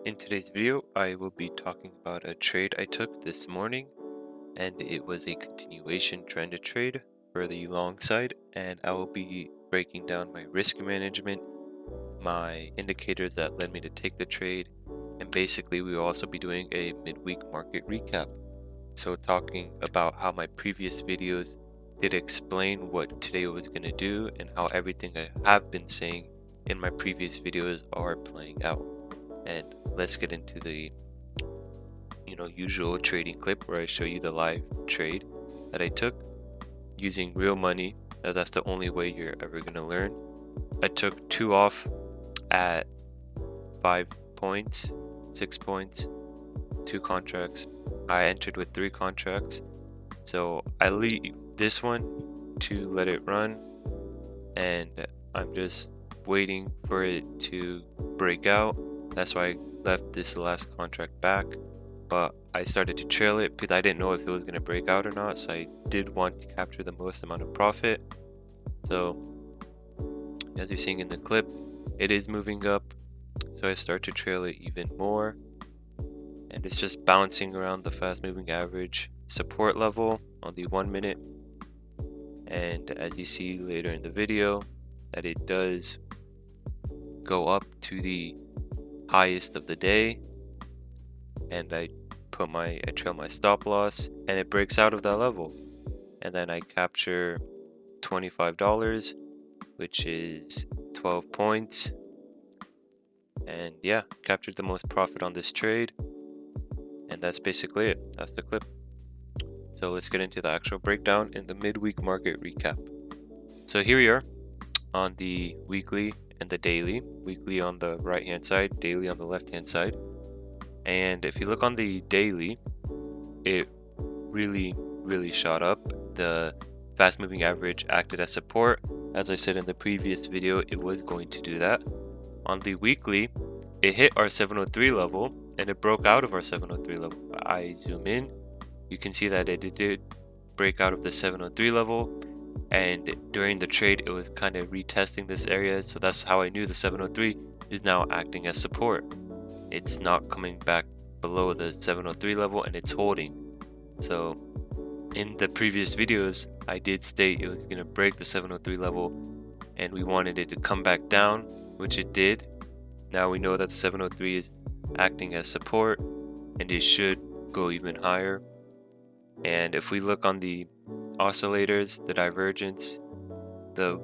In today's video, I will be talking about a trade I took this morning, and it was a continuation trend trade for the long side, and I will be breaking down my risk management, my indicators that led me to take the trade, and basically we will also be doing a midweek market recap. So talking about how my previous videos did explain what today was going to do and how everything I have been saying in my previous videos are playing out. And let's get into the usual trading clip where I show you the live trade that I took using real money. That's the only way you're ever going to learn. I took 2 off at 5 points, 6 points, 2 contracts. I entered with 3 contracts, so I leave this one to let it run, and I'm just waiting for it to break out. That's why I left this last contract back, but I started to trail it because I didn't know if it was going to break out or not, so I did want to capture the most amount of profit. So as you're seeing in the clip, it is moving up, so I start to trail it even more, and it's just bouncing around the fast moving average support level on the 1 minute. And as you see later in the video, that it does go up to the highest of the day, and I trail my stop loss, and it breaks out of that level, and then I capture $25, which is 12 points, and yeah, captured the most profit on this trade. And that's basically it. That's the clip. So let's get into the actual breakdown in the midweek market recap. So here we are on the weekly and the daily. Weekly on the right hand side, daily on the left hand side. And if you look on the daily, it really shot up. The fast moving average acted as support. As I said in the previous video, it was going to do that. On the weekly, it hit our 703 level and it broke out of our 703 level. I zoom in, you can see that it did break out of the 703 level, and during the trade it was kind of retesting this area, so that's how I knew the 703 is now acting as support. It's not coming back below the 703 level, and it's holding. So in the previous videos I did state it was going to break the 703 level and we wanted it to come back down, which it did. Now we know that the 703 is acting as support and it should go even higher. And if we look on the oscillators, the divergence, the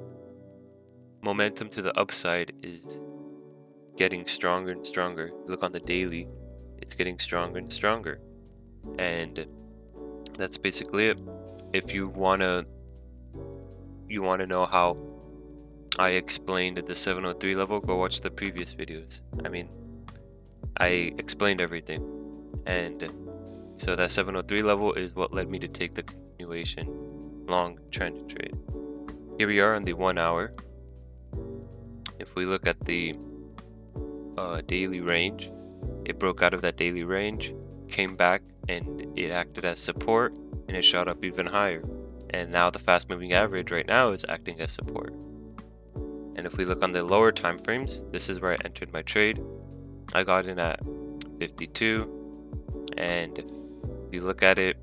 momentum to the upside is getting stronger and stronger. Look on the daily, it's getting stronger and stronger. And that's basically it. If you wanna know how I explained the 703 level, go watch the previous videos. I mean, I explained everything. And so that 703 level is what led me to take the continuation long trend trade. Here we are on the 1 hour. If we look at the daily range, it broke out of that daily range, came back, and it acted as support, and it shot up even higher. And now the fast moving average right now is acting as support. And if we look on the lower time frames, this is where I entered my trade. I got in at 52, and if you look at it,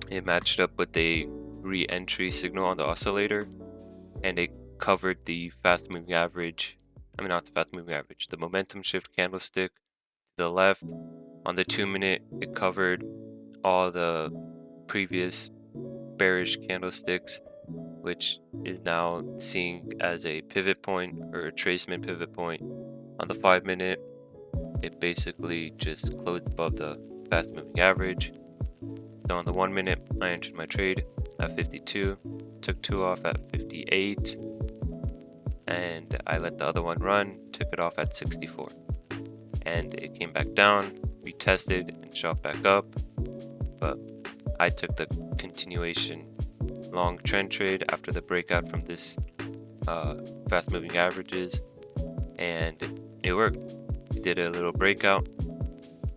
it matched up with a re-entry signal on the oscillator, and it covered the fast moving average. Not the fast moving average, the momentum shift candlestick to the left. On the 2 minute, it covered all the previous bearish candlesticks, which is now seen as a pivot point or a tracement pivot point. On the 5 minute, it basically just closed above the fast moving average. So on the 1 minute, I entered my trade at 52, took 2 off at 58, and I let the other one run, took it off at 64. And it came back down, retested, and shot back up. But I took the continuation long trend trade after the breakout from this fast moving averages, and it worked. It did a little breakout.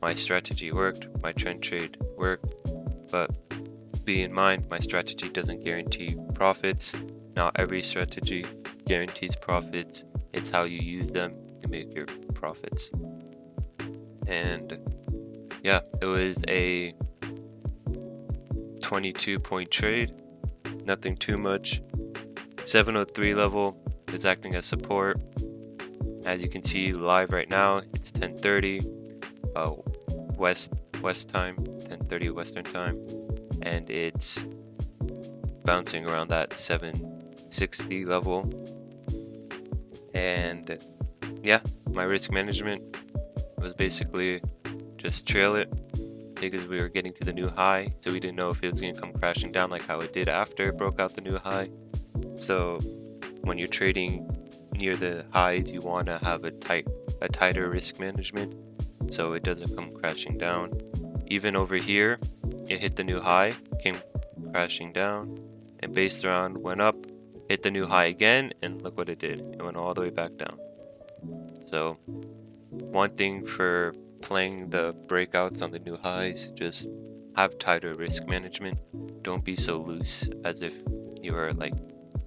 My strategy worked, my trend trade worked, but be in mind, my strategy doesn't guarantee profits. Not every strategy guarantees profits. It's how you use them to make your profits. And yeah, it was a 22-point trade, nothing too much. 703 level is acting as support. As you can see live right now, it's 10:30 west time, 10:30 Western time, and it's bouncing around that 760 level. And yeah, my risk management was basically just trail it because we were getting to the new high, so we didn't know if it was going to come crashing down like how it did after it broke out the new high. So when you're trading near the highs, you want to have a tighter risk management so it doesn't come crashing down. Even over here, it hit the new high, came crashing down, and base around went up, hit the new high again, and look what it did. It went all the way back down. So one thing for playing the breakouts on the new highs, just have tighter risk management. Don't be so loose as if you are like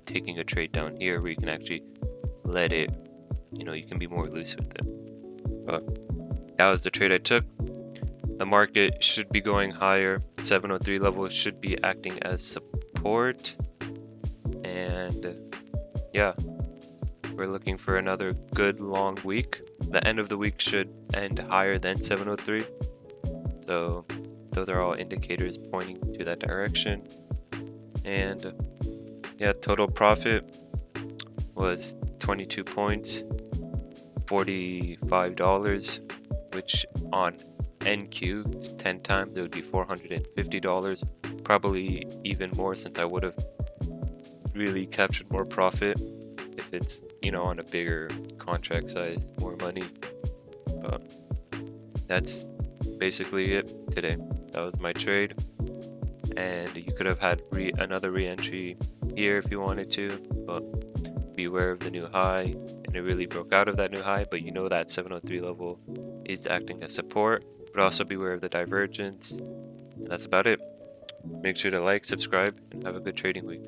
taking a trade down here where you can actually let it, you can be more loose with it. But that was the trade I took. The market should be going higher. 703 level should be acting as support. And yeah, we're looking for another good long week. The end of the week should end higher than 703. So those are all indicators pointing to that direction. And yeah, total profit was 22 points, $45, which on NQ is 10 times, it would be $450. Probably even more since I would have really captured more profit if it's, on a bigger contract size, more money. But that's basically it today. That was my trade. And you could have had another re-entry here if you wanted to, but beware of the new high. And it really broke out of that new high, but that 703 level is acting as support, but also beware of the divergence. And that's about it. Make sure to like, subscribe, and have a good trading week.